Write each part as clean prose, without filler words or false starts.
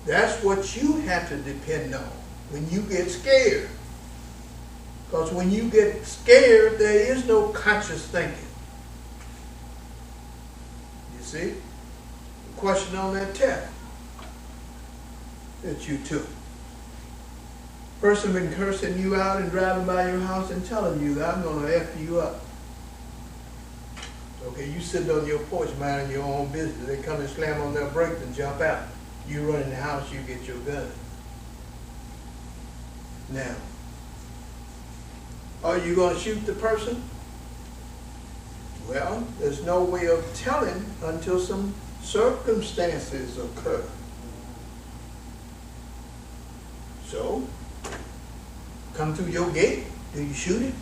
That's what you have to depend on when you get scared. Because when you get scared, there is no conscious thinking. You see? The question on that test that you took. Person been cursing you out and driving by your house and telling you that I'm going to F you up. Okay, you sitting on your porch minding your own business. They come and slam on their brakes and jump out. You run in the house, you get your gun. Now, are you going to shoot the person? Well, there's no way of telling until some circumstances occur. So, come through your gate, do you shoot it?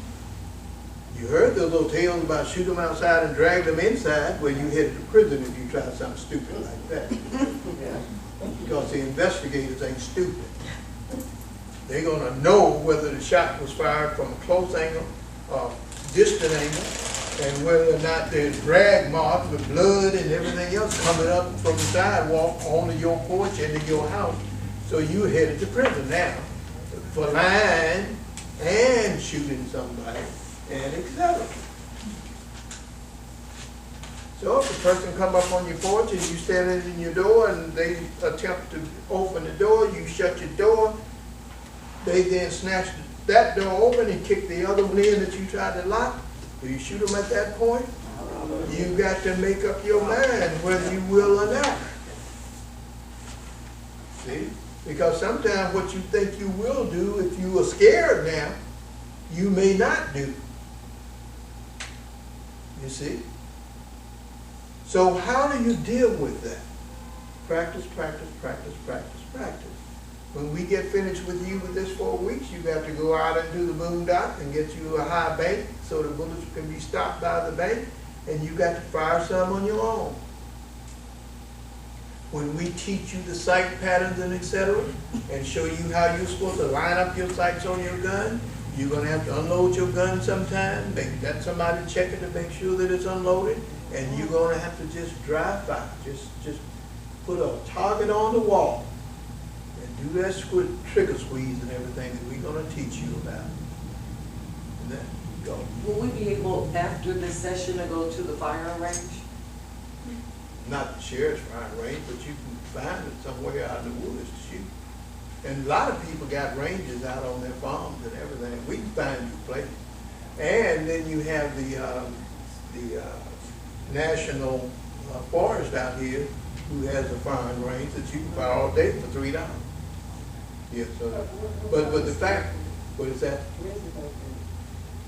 You heard those little tales about shoot them outside and drag them inside, where you headed to prison if you try something stupid like that. Yeah. Because the investigators ain't stupid. They're going to know whether the shot was fired from a close angle or distant angle, and whether or not there's drag marks with blood and everything else coming up from the sidewalk onto your porch into your house. So you headed to prison now for lying and shooting somebody and etc. So if a person come up on your porch and you standing in your door and they attempt to open the door, you shut your door, they then snatch that door open and kick the other one in that you tried to lock. Do you shoot them at that point? You got to make up your mind whether you will or not. See? Because sometimes what you think you will do, if you are scared now, you may not do. You see? So how do you deal with that? Practice, practice, practice, practice, practice. When we get finished with you with this 4 weeks, you got to go out and do the boondock and get you a high bank so the bullets can be stopped by the bank, and you got to fire some on your own. When we teach you the sight patterns and etc., and show you how you're supposed to line up your sights on your gun, you're going to have to unload your gun sometime, let somebody check it to make sure that it's unloaded, and you're going to have to just drive by, just put a target on the wall, and do that trigger squeeze and everything that we're going to teach you about. And then go. Will we be able, after this session, to go to the firing range? Not the sheriff's firing range, but you can find it somewhere out in the woods to shoot. And a lot of people got ranges out on their farms and everything. We can find you places. And then you have the National Forest out here who has a firing range that you can fire all day for $3. Yeah, so, but the fact, what is that?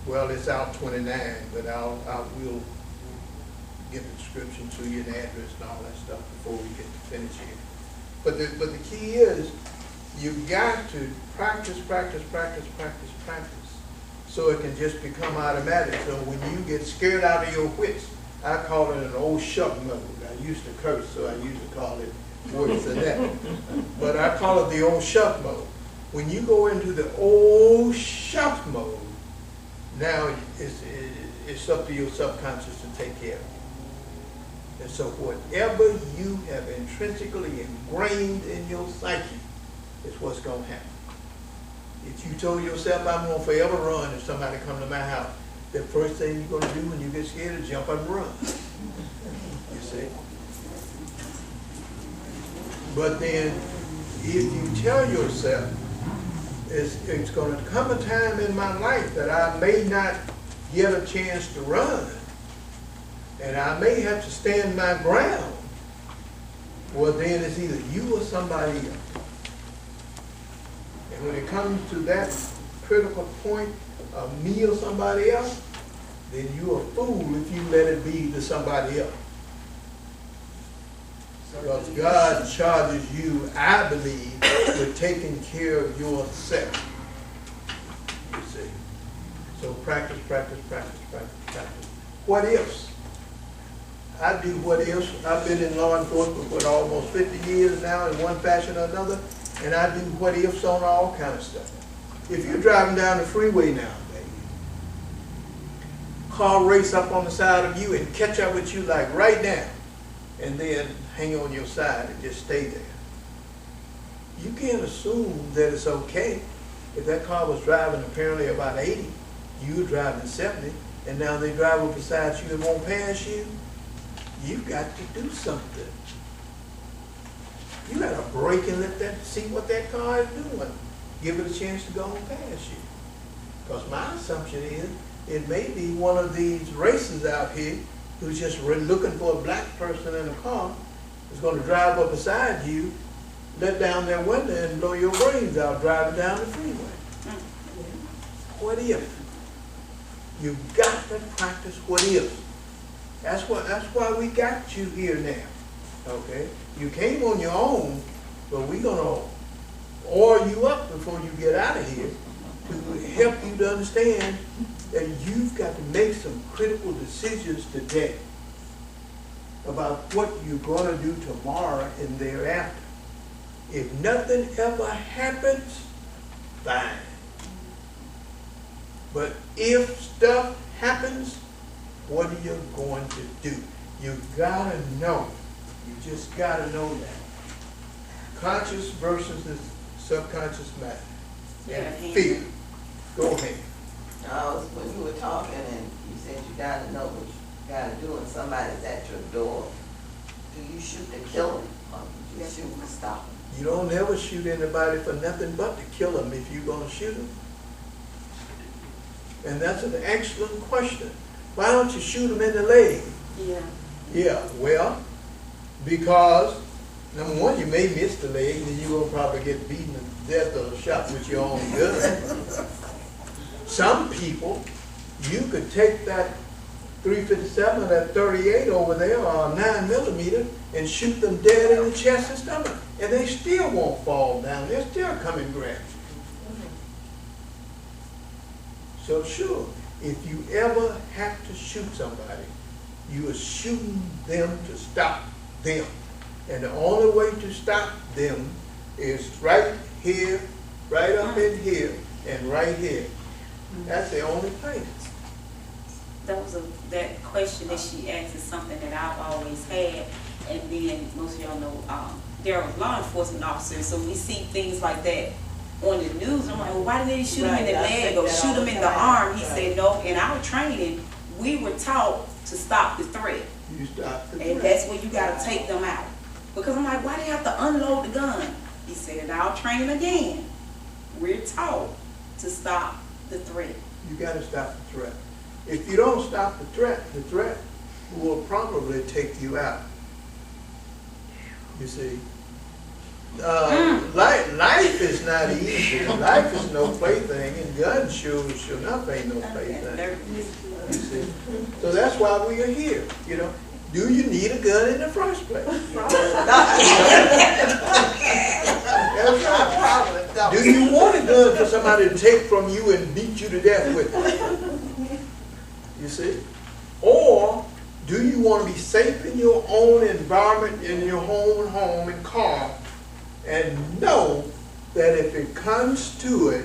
Well, it's out 29, but I will get the description to you and address and all that stuff before we get to finish here. But the key is you've got to practice, practice, practice, practice, practice, so it can just become automatic. So when you get scared out of your wits, I call it an old shuck mode. I used to curse, so I used to call it worse than that. But I call it the old shuck mode. When you go into the old shuck mode, now it's up to your subconscious to take care of it. And so whatever you have intrinsically ingrained in your psyche is what's going to happen. If you told yourself, I'm going to forever run if somebody come to my house, the first thing you're going to do when you get scared is jump and run. You see? But then, if you tell yourself, it's going to come a time in my life that I may not get a chance to run, and I may have to stand my ground, well then it's either you or somebody else. And when it comes to that critical point of me or somebody else, then you're a fool if you let it be to somebody else. Because God charges you, I believe, with taking care of yourself. You see. So practice, practice, practice, practice, practice. What ifs? I do what ifs. I've been in law enforcement for almost 50 years now in one fashion or another, and I do what ifs on all kind of stuff. If you're driving down the freeway now, baby, car race up on the side of you and catch up with you like right now, and then hang on your side and just stay there. you can't assume that it's okay. If that car was driving apparently about 80, you were driving 70, and now they drive up beside you and won't pass you, you've got to do something. You got to brake and let that, see what that car is doing. Give it a chance to go and pass you. Because my assumption is, it may be one of these racers out here who's just looking for a black person in a car, is going to drive up beside you, let down their window and blow your brains out driving down the freeway. What if? You've got to practice what if. That's why we got you here now. Okay? You came on your own, but we're going to oil you up before you get out of here to help you to understand that you've got to make some critical decisions today about what you're going to do tomorrow and thereafter. If nothing ever happens, fine. But if stuff happens, what are you going to do? You gotta know. You just gotta know that. Conscious versus the subconscious mind. And fear. Go ahead. When you were talking and you said you gotta know what you gotta do and somebody's at your door, do you shoot to kill them or do you shoot to stop them? You don't ever shoot anybody for nothing but to kill them if you're gonna shoot them. And that's an excellent question. Why don't you shoot them in the leg? Yeah. Yeah, well, because number one, you may miss the leg and then you're gonna probably get beaten to death or shot with your own gun. Some people, you could take that 357 or that 38 over there or a 9mm and shoot them dead in the chest and stomach. And they still won't fall down. They'll still come and grab you. So sure, if you ever have to shoot somebody, you are shooting them to stop them. And the only way to stop them is right here, right up in here, and right here. That's the only place. That question that she asked is something that I've always had, and then most of y'all know there are law enforcement officers, so we see things like that on the news. I'm like, well, why did they shoot him in the leg or shoot him in the arm? He said, no, in our training, we were taught to stop the threat. You stop the threat. And that's where you got to take them out. Because I'm like, why do they have to unload the gun? He said, in our training again, we're taught to stop the threat. You got to stop the threat. If you don't stop the threat will probably take you out. You see, life is not easy. Life is no plaything, and guns sure enough ain't no plaything. You see, so that's why we are here. You know, do you need a gun in the first place? Do you want a gun for somebody to take from you and beat you to death with it? You see? Or do you want to be safe in your own environment, in your own home and car, and know that if it comes to it,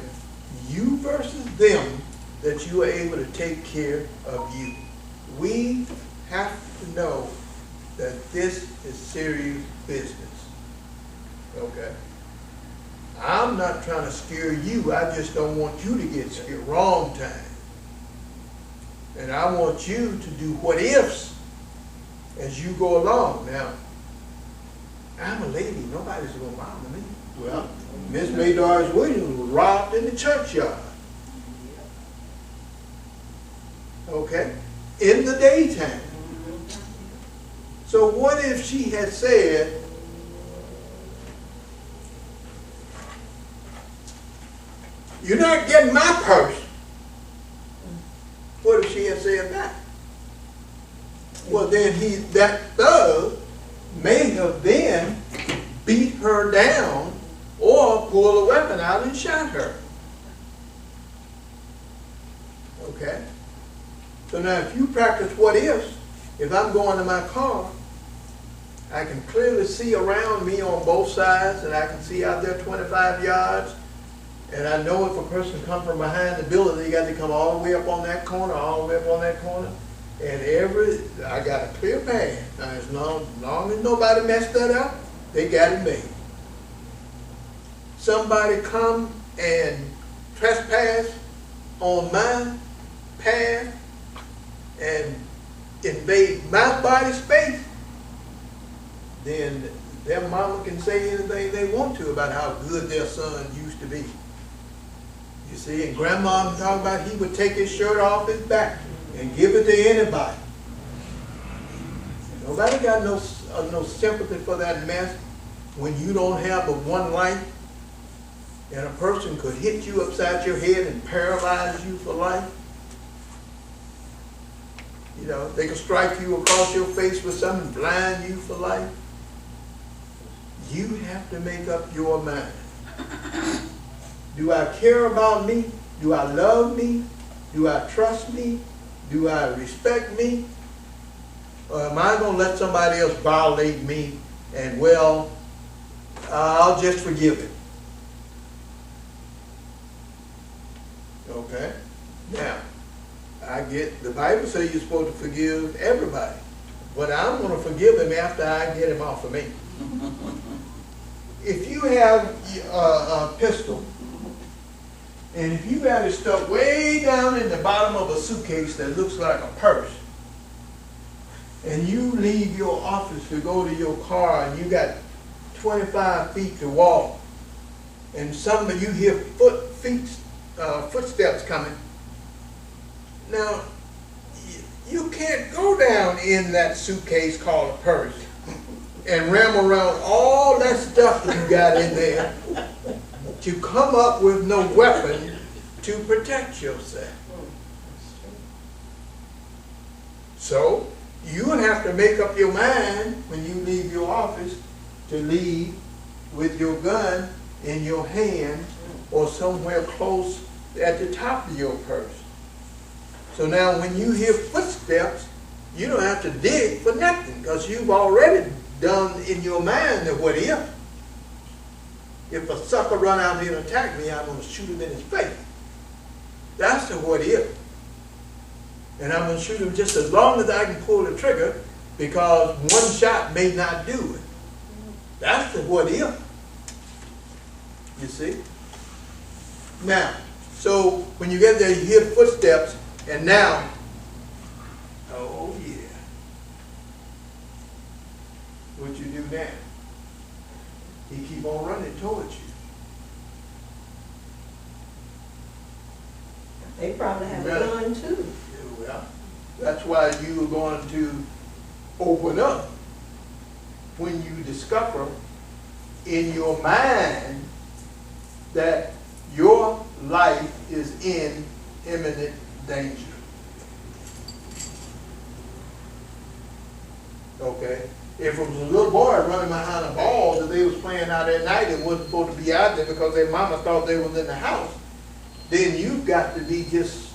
you versus them, that you are able to take care of you? We have to know that this is serious business. Okay? I'm not trying to scare you. I just don't want you to get scared. Wrong time. And I want you to do what ifs as you go along. Now, I'm a lady. Nobody's going to bother me. Well, Miss Maydars Williams was robbed in the churchyard. Okay? In the daytime. So what if she had said, you're not getting my purse? What if she had said that? Well, then that thug may have then beat her down or pulled a weapon out and shot her. Okay? So now if you practice what ifs, if I'm going to my car, I can clearly see around me on both sides, and I can see out there 25 yards. And I know if a person comes from behind the building, they got to come all the way up on that corner, all the way up on that corner. And I got a clear path. Now, as long as nobody messed that up, they got it made. somebody come and trespass on my path and invade my body space, then their mama can say anything they want to about how good their son used to be. You see, and grandma can talk about he would take his shirt off his back and give it to anybody. Nobody got no sympathy for that mess when you don't have but one life, and a person could hit you upside your head and paralyze you for life. You know, they could strike you across your face with something, blind you for life. You have to make up your mind. Do I care about me? Do I love me? Do I trust me? Do I respect me? Or am I going to let somebody else violate me and, well, I'll just forgive it? Okay? Now, I get, the Bible says you're supposed to forgive everybody. But I'm going to forgive him after I get him off of me. If you have a pistol, and if you got it stuck way down in the bottom of a suitcase that looks like a purse, and you leave your office to go to your car and you got 25 feet to walk, and suddenly you hear footsteps coming. Now, you can't go down in that suitcase called a purse and ram around all that stuff that you got in there to come up with no weapon to protect yourself. So, you have to make up your mind when you leave your office to leave with your gun in your hand or somewhere close at the top of your purse. So now when you hear footsteps, you don't have to dig for nothing because you've already done in your mind that what if a sucker run out here and attack me, I'm going to shoot him in his face. That's the what if. And I'm going to shoot him just as long as I can pull the trigger because one shot may not do it. That's the what if. You see? Now, so when you get there, you hear footsteps, and now, oh yeah. What you do now? He keep on running towards you. They probably have a gun too. Yeah, well, that's why you are going to open up when you discover in your mind that your life is in imminent danger. Okay? If it was a little boy running behind a ball that they was playing out at night and wasn't supposed to be out there because their mama thought they was in the house, then you've got to be just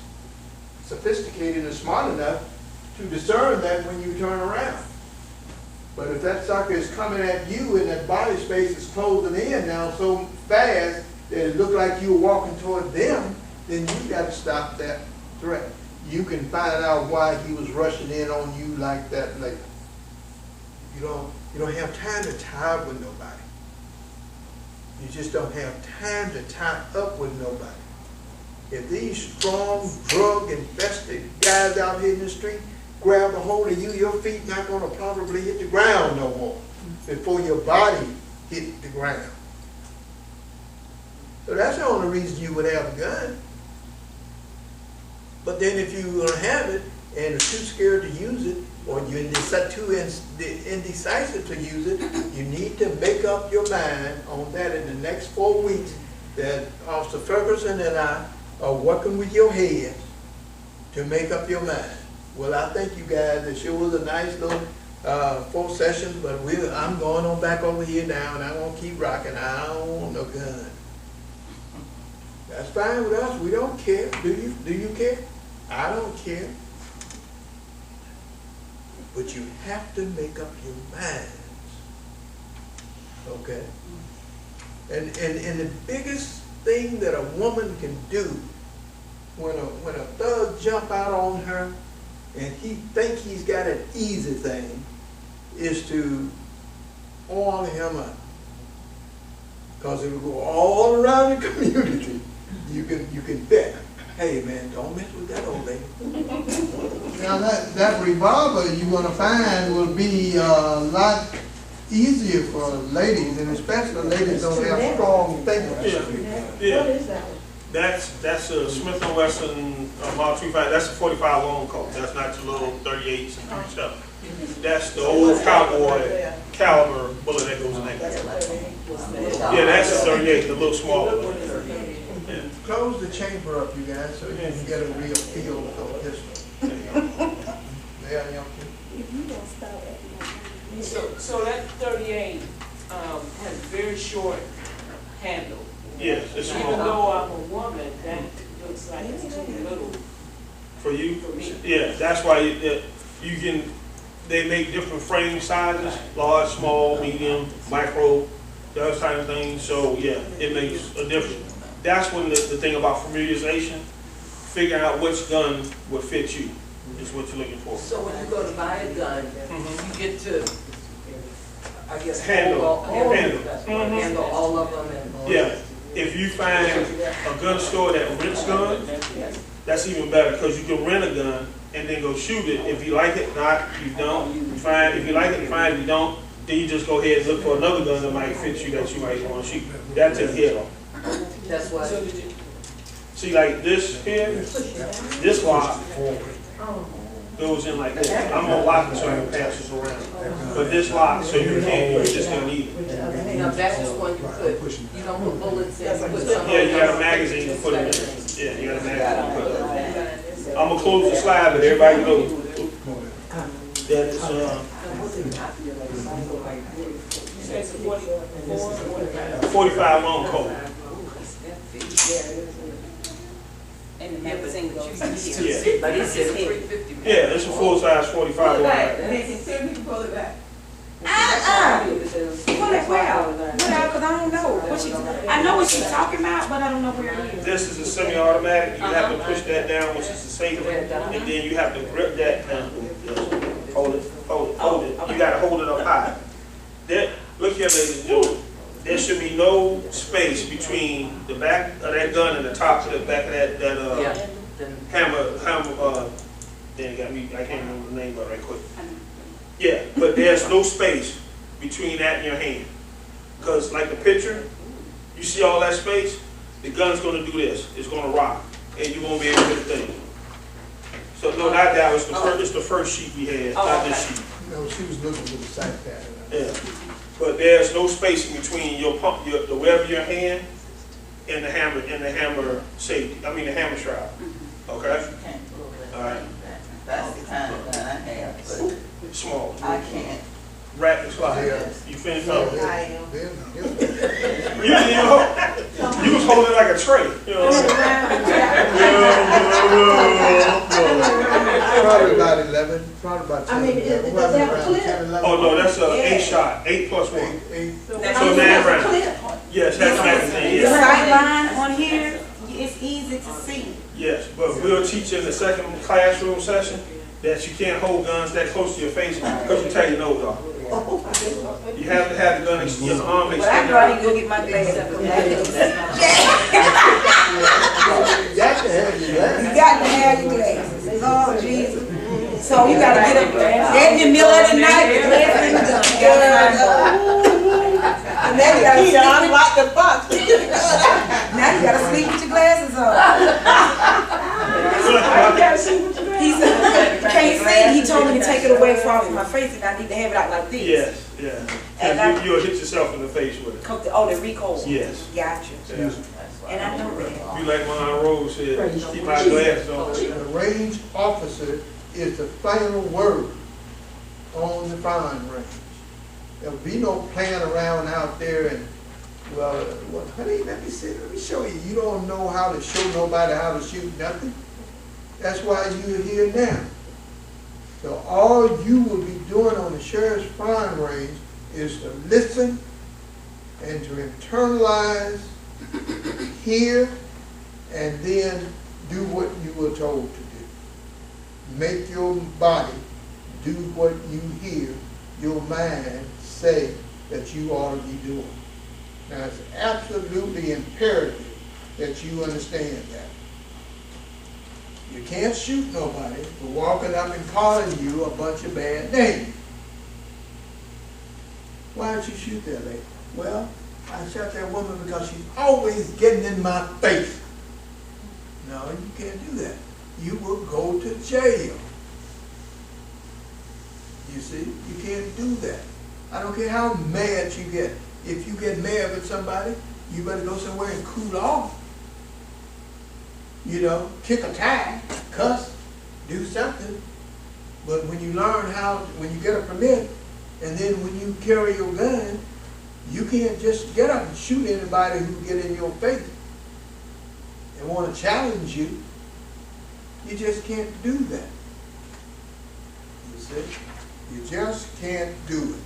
sophisticated and smart enough to discern that when you turn around. But if that sucker is coming at you and that body space is closing in now so fast that it looked like you were walking toward them, then you've got to stop that threat. You can find out why he was rushing in on you like that later. You don't have time to tie up with nobody. You just don't have time to tie up with nobody. If these strong, drug-infested guys out here in the street grab a hold of you, your feet not going to probably hit the ground no more before your body hit the ground. So that's the only reason you would have a gun. But then if you're going to have it and are too scared to use it, or you're too indecisive to use it, you need to make up your mind on that in the next 4 weeks that Officer Ferguson and I are working with your head to make up your mind. Well, I thank you guys. It sure was a nice little 4 sessions, but I'm going on back over here now, and I'm going to keep rocking. I don't want no gun. That's fine with us. We don't care. Do you? Do you care? I don't care. But you have to make up your minds. Okay? And the biggest thing that a woman can do when a thug jump out on her and he think he's got an easy thing is to oil him up. Cause it will go all around the community. You can bet, hey man, don't mess with that old lady. Now that revolver you're gonna find will be a lot easier for ladies, and especially ladies don't have strong fingers. Yeah. That's a Smith & Wesson Model 35. That's a 45 long Colt. That's not your little 38s and stuff. That's the old cowboy caliber bullet that goes in that. Yeah, that's a 38, the little smaller one. Yeah. Close the chamber up, you guys, so you can get a real feel for a pistol. There, young people. So that 38, has very short handle. Yes, it's Even small. though I'm a woman, that looks like it's too little For you? for me. Yeah, that's why you can, they make different frame sizes, large, small, medium, micro, those kind of things. So yeah, it makes a difference. That's when the thing about familiarization, figuring out which gun would fit you is what you're looking for. So when you go to buy a gun, you get to, I guess, Handle all of them and. Yeah, if you find a gun store that rents guns, that's even better because you can rent a gun and then go shoot it. If you like it, not, you don't, you fine. If you like it, fine. If you don't, then you just go ahead and look for another gun that might fit you that you might want to shoot. That's a hit. That's what. See, like this here, this lock goes in like this. I'm gonna lock it so I can pass this around. But this lock, so you can't, you're just gonna need it. Now that's just one you put, you don't put bullets in, you put something. Yeah, you got a magazine to put it in. Yeah, you got a magazine to put it in. I'm gonna close the slide, but everybody knows that it's, You say it's a 44, 45 long Colt. And the magazine that you use. Yeah. But it's at 350. Yeah, it's a full-size 45 long. Pull it back. Pull it well. Because I don't know. I know what she's talking about, but I don't know where it is. This is a semi-automatic. You have to push that down, which is the safety, and then you have to grip that down. Hold it, hold it, hold it. You gotta hold it up high. There, look here, ladies and gentlemen. There should be no space between the back of that gun and the top of the back of that hammer, then got me, I can't remember the name of it right quick. Yeah, but there's no space between that and your hand. Because like the picture, you see all that space, the gun's gonna do this, it's gonna rock, and you won't be able to hit the thing. So no, not that, it's the first sheet we had, not this sheet. No, she was looking for the sight pattern. Yeah. But there's no space in between your pump, the web of your hand and the hammer safety. I mean the hammer shroud. Okay. All right. That's the kind of gun I have, but Small. I can't. Wrap the slide. You finished up. I am. You was holding it like a tray. You know what I'm Probably about 11, probably about 10. I mean, does it have a clip? Oh no, that's a 8 shot, 8 plus 1. So 9 rounds. Yes, that's magazine. The Yes. sight line on here, it's easy to see. Yes, but we'll teach in the second classroom session that you can't hold guns that close to your face because you tear your nose off. You have to have the gun, your arm But I extended know I out. need to go get my glasses. You got to have your glasses. You got to have your glasses. Lord Jesus. So you got to get up there in the middle of the night, the glasses in the gun. You gotta and then you got to sleep. Unlock the box. Now you got to sleep with your glasses on. He said, can't see. He told me to take it away from my face and I need to have it out like this. Yes, yeah. And you'll hit yourself in the face with it. Oh, the recoil. Yes. Gotcha. Yeah. And I know that. You like Mama Rose said, keep my glasses on. The range officer is the final word on the firing range. There'll be no playing around out there and, well, honey, let me show you. You don't know how to show nobody how to shoot nothing. That's why you're here now. So all you will be doing on the sheriff's firing range is to listen and to internalize, hear, and then do what you were told to do. Make your body do what you hear your mind say that you ought to be doing. Now, it's absolutely imperative that you understand that. You can't shoot nobody for walking up and calling you a bunch of bad names. Why did you shoot that lady? Well, I shot that woman because she's always getting in my face. No, you can't do that. You will go to jail. You see, you can't do that. I don't care how mad you get. If you get mad with somebody, you better go somewhere and cool off. You know, kick a tie, cuss, do something. But when you learn how, when you get a permit, and then when you carry your gun, you can't just get up and shoot anybody who get in your face and want to challenge you. You just can't do that. You see? You just can't do it.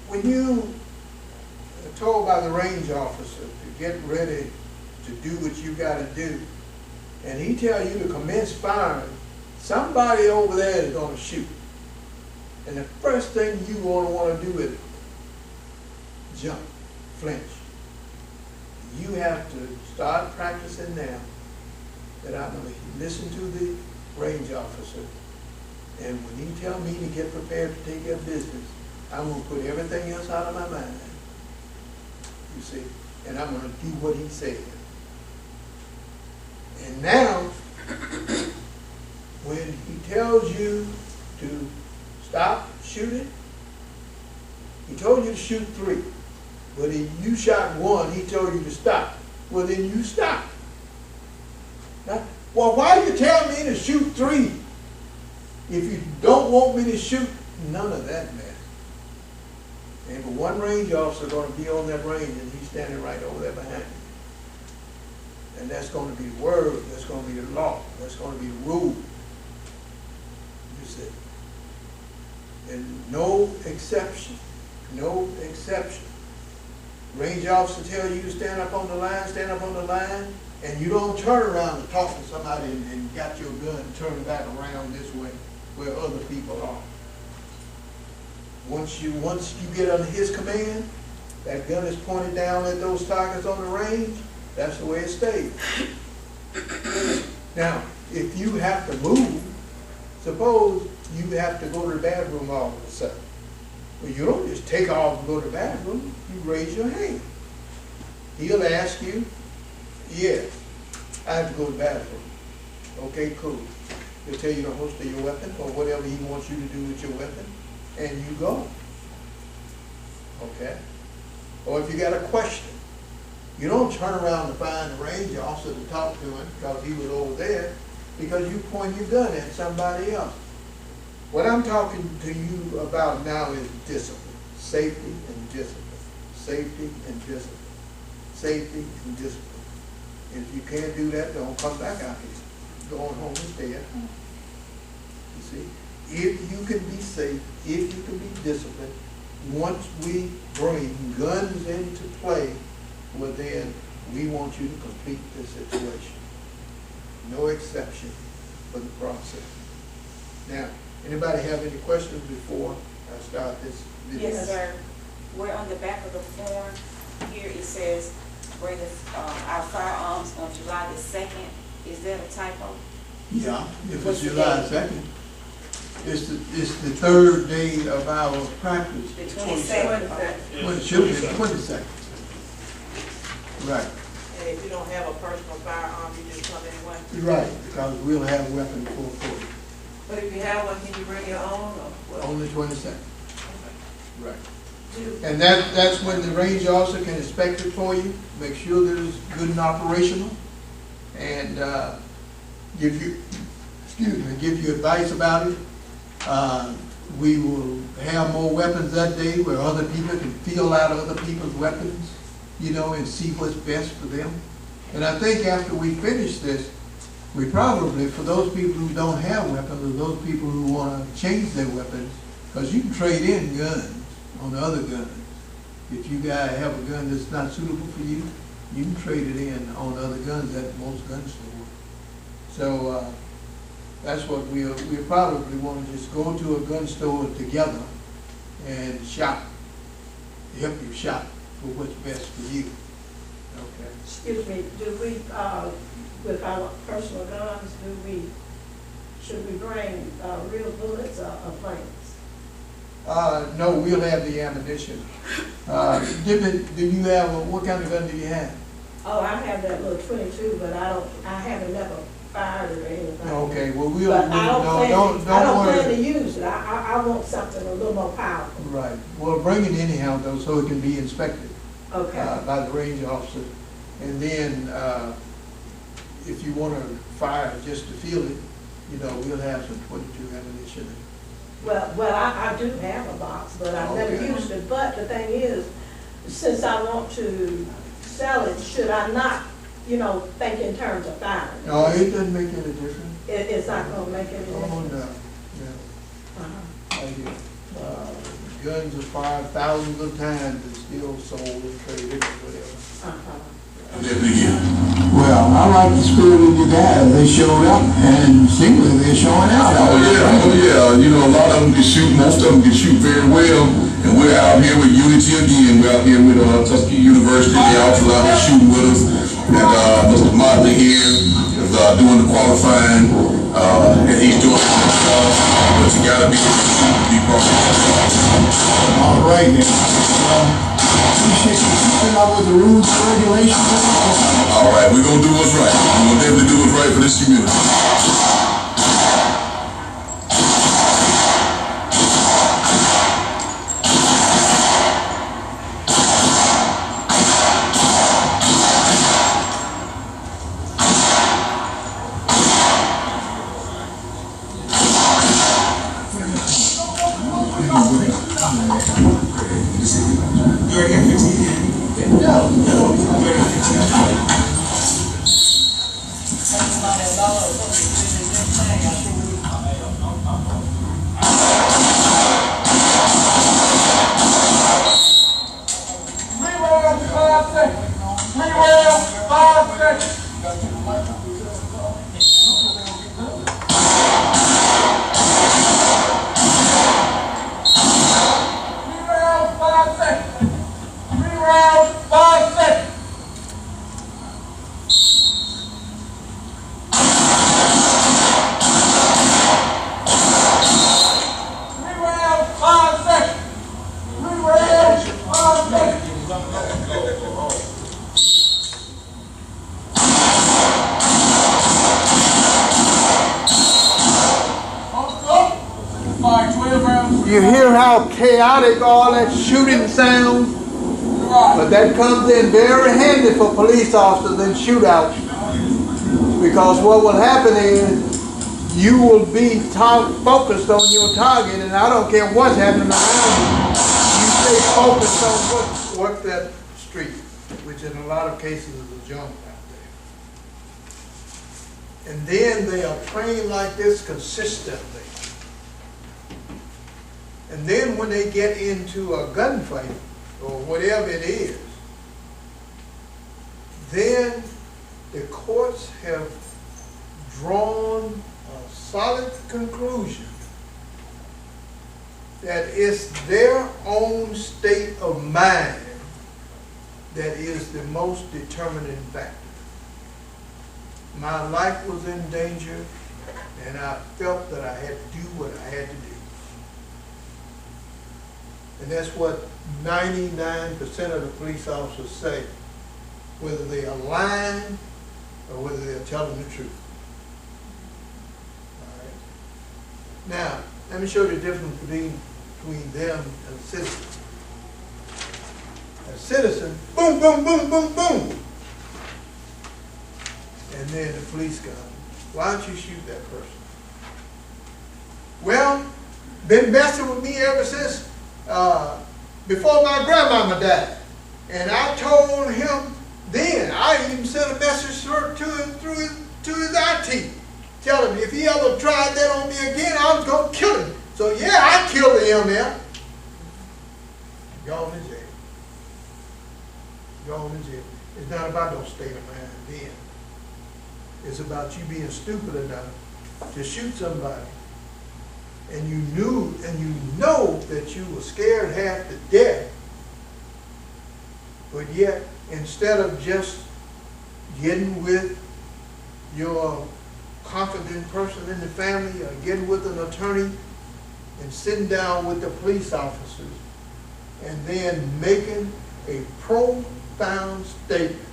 When you are told by the range officer to get ready to do what you got to do, and he tell you to commence firing, somebody over there is going to shoot. And the first thing you want to do is jump, flinch. You have to start practicing now that I'm going to listen to the range officer, and when he tell me to get prepared to take care of business, I'm going to put everything else out of my mind. You see? And I'm going to do what he said. And now, when he tells you to stop shooting, he told you to shoot 3. But if you shot 1, he told you to stop. Well, then you stop. Now, well, why you tell me to shoot 3 if you don't want me to shoot? None of that mess. And but one range officer is going to be on that range, and he's standing right over there behind you. And that's going to be the word, that's going to be the law, that's going to be the rule. You see. And no exception. No exception. Range officer tell you to stand up on the line, and you don't turn around and talk to somebody and got your gun and turn back around this way where other people are. Once you get under his command, that gun is pointed down at those targets on the range. That's the way it stays. Now, if you have to move, suppose you have to go to the bathroom all of a sudden. Well, you don't just take off and go to the bathroom. You raise your hand. He'll ask you, yes, I have to go to the bathroom. Okay, cool. He'll tell you to holster your weapon or whatever he wants you to do with your weapon, and you go. Okay? Or if you got a question, you don't turn around to find the range officer to talk to him because he was over there, because you point your gun at somebody else. What I'm talking to you about now is discipline, safety and discipline, safety and discipline, safety and discipline. If you can't do that, don't come back out here. Going home instead. You see, if you can be safe, if you can be disciplined, once we bring guns into play, well then we want you to complete this situation. No exception for the process. Now, anybody have any questions before I start this video? Yes, sir. We're on the back of the form. Here it says, bring our firearms on July the 2nd. Is that a typo? Yeah, if it's July 2nd. It's the third day of our practice. The 22nd. Well, it should be the 22nd. Right. And if you don't have a personal firearm, you just come anyway. Right, because we'll have weapons for you. But if you have one, can you bring your own or what? On the 22nd. Right. And that's when the range officer can inspect it for you, make sure that it's good and operational, and give you advice about it. We will have more weapons that day where other people can feel out other people's weapons, you know, and see what's best for them. And I think after we finish this, we probably, for those people who don't have weapons, or those people who want to change their weapons, because you can trade in guns on the other guns. If you guys have a gun that's not suitable for you, you can trade it in on other guns at most gun stores. So that's what we'll probably want to just go to a gun store together and shop help you shop for what's best for you. Okay. Excuse me, do we, with our personal guns, should we bring, real bullets or planes? No, we'll have the ammunition. Do you have, what kind of gun do you have? Oh, I have that little 22, but I haven't never fired it or anything. Okay, well, we'll, But I don't don't plan worry. to use it. I want something a little more powerful. Right, well, bring it anyhow though, so it can be inspected Okay. by the range officer. And then, if you wanna fire it just to feel it, we'll have some 22 ammunition. Well, I do have a box, but I've never Okay. used it. But the thing is, since I want to sell it, should I not, think in terms of firing? No, it doesn't make any difference. It's not gonna make any Oh, difference? no, Uh-huh. Guns are fired thousands of times and still sold and traded or whatever. Uh-huh. Well, I like the spirit of your guys. They showed up and seemingly they're showing out. Oh yeah. A lot of them can shoot, most of them can shoot very well. And we're out here with Unity again. We're out here with Tuskegee University. They also out here shooting with us. And Mr. Motley here is doing the qualifying. And he's doing it himself. But you gotta be able to shoot to be part of it. All right, then. Appreciate you keeping up with the rules and regulations. All right, we're gonna do what's right. We're gonna definitely do what's right for this community. You hear how chaotic all that shooting sounds? But that comes in very handy for police officers in shootouts. Because what will happen is you will be focused on your target, and I don't care what's happening around you. You stay focused on what that street, which in a lot of cases is a jump out there. And then they are trained like this consistently. And then when they get into a gunfight, or whatever it is, then the courts have drawn a solid conclusion that it's their own state of mind that is the most determining factor. My life was in danger, and I felt that I had to do what I had to do. And that's what 99% of the police officers say, whether they are lying or whether they're telling the truth. All right. Now, let me show you the difference between them and a citizen. A citizen, boom, boom, boom, boom, boom. And then the police gun. Why don't you shoot that person? Well, been messing with me ever since before my grandmama died. And I told him then, I even sent a message to him through his IT, telling him if he ever tried that on me again, I was going to kill him. So yeah, I killed the MF. Gone in jail. Gone in jail. It's not about no state of mind then. It's about you being stupid enough to shoot somebody. And you knew and you know that you were scared half to death But yet, instead of just getting with your confident person in the family or getting with an attorney and sitting down with the police officers and then making a profound statement.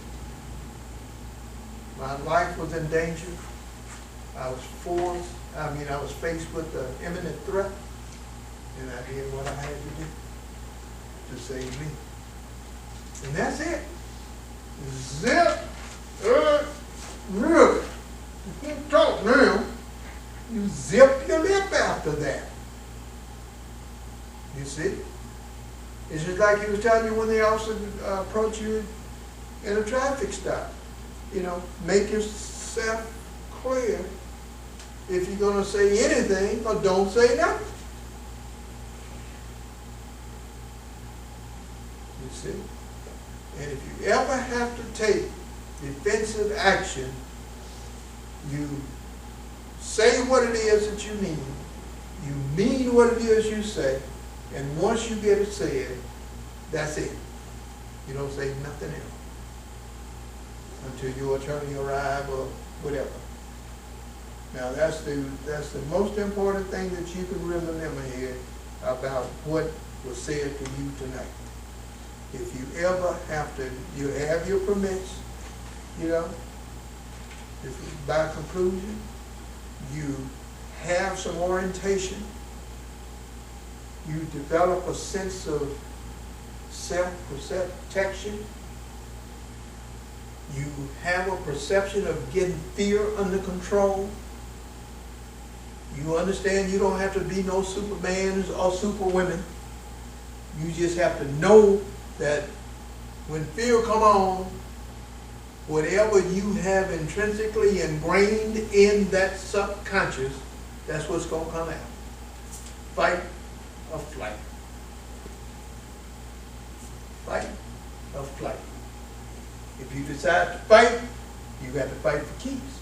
My life was in danger. I was faced with an imminent threat, and I did what I had to do to save me. And that's it. Zip. Really. You can't talk now. You zip your lip after that. You see? It's just like he was telling you when the officer approached you in a traffic stop. You know, make yourself clear if you're going to say anything or don't say nothing. You see? And if you ever have to take defensive action, you say what it is that you mean what it is you say, and once you get it said, that's it. You don't say nothing else until your attorney arrives or whatever. Now that's the most important thing that you can remember here about what was said to you tonight. If you ever have to, you have your permits, you know, if by conclusion, you have some orientation, you develop a sense of self-protection, you have a perception of getting fear under control, you understand you don't have to be no supermans or superwomen, you just have to know that when fear come on, whatever you have intrinsically ingrained in that subconscious, that's what's going to come out. Fight or flight. Fight or flight. If you decide to fight, you got to fight for keeps.